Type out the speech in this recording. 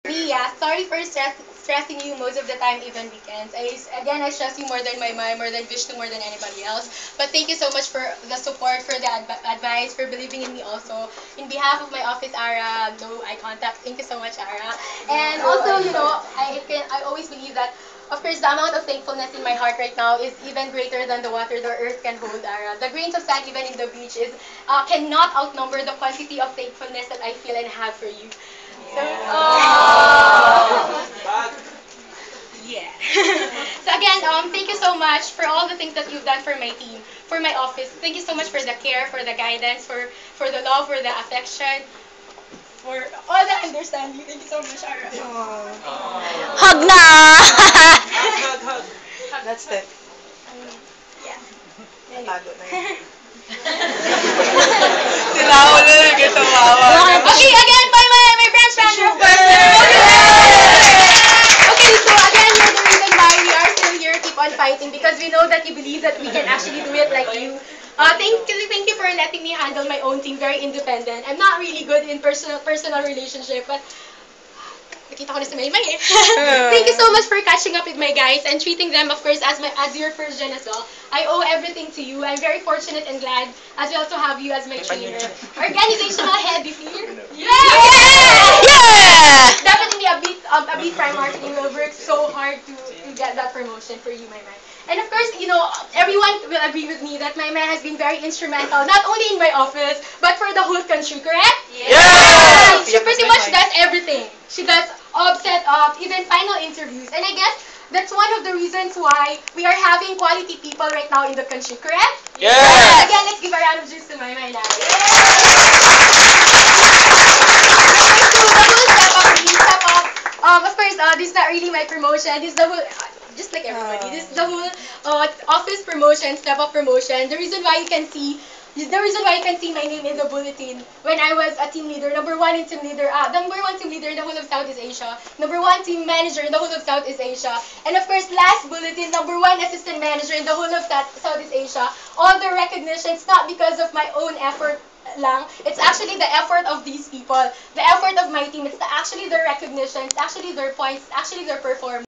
Yeah, sorry for stressing you most of the time, even weekends. I stress you more than my mom, more than Vishnu, more than anybody else. But thank you so much for the support, for the advice, for believing in me also. In behalf of my office, Ara, no eye contact. Thank you so much, Ara. And also, I always believe that, of course, the amount of thankfulness in my heart right now is even greater than the water the earth can hold, Ara. The grains of sand even in the beach is cannot outnumber the quantity of thankfulness that I feel and have for you. So, yeah. So again, thank you so much for all the things that you've done for my team, for my office. Thank you so much for the care, for the guidance, for the love, for the affection, for all the understanding. Thank you so much, Ara. Hug na! That's it. Yeah. Natago na yun. Sila ulo nagkatawawa. Okay, again, my branch manager, of course. Okay, so again, you're the reason why we are still here, keep on fighting, because we know that you believe that we can actually do it like you. Thank you for letting me handle my own team, very independent. I'm not really good in personal relationship, but nakita ko na si Maymay eh. Thank you so much for catching up with my guys and treating them, of course, as your first gen as well. I owe everything to you. I'm very fortunate and glad as we also have you as my trainer. Organizational head, you see? Yeah! Definitely a beat prime marketing will work so hard to get that promotion for you, Maymay. And of course, everyone will agree with me that Maymay has been very instrumental, not only in my office, but for the whole country, correct? Yeah! She pretty much does everything. She does setup, even final interviews. And I guess that's one of the reasons why we are having quality people right now in the country, correct? Yes! Again, let's give a round of applause to Maymay now. Step up. Of course, this is not really my promotion. This is the whole, just like everybody, this is the whole office promotion, step up promotion. The reason why you can see my name in the bulletin when I was a team leader, number one team leader in the whole of Southeast Asia, number one team manager in the whole of Southeast Asia, and of course, last bulletin, number one assistant manager in the whole of Southeast Asia. All the recognitions, not because of my own effort lang. It's actually the effort of these people, the effort of my team. It's actually their recognition. It's actually their points. It's actually their performance.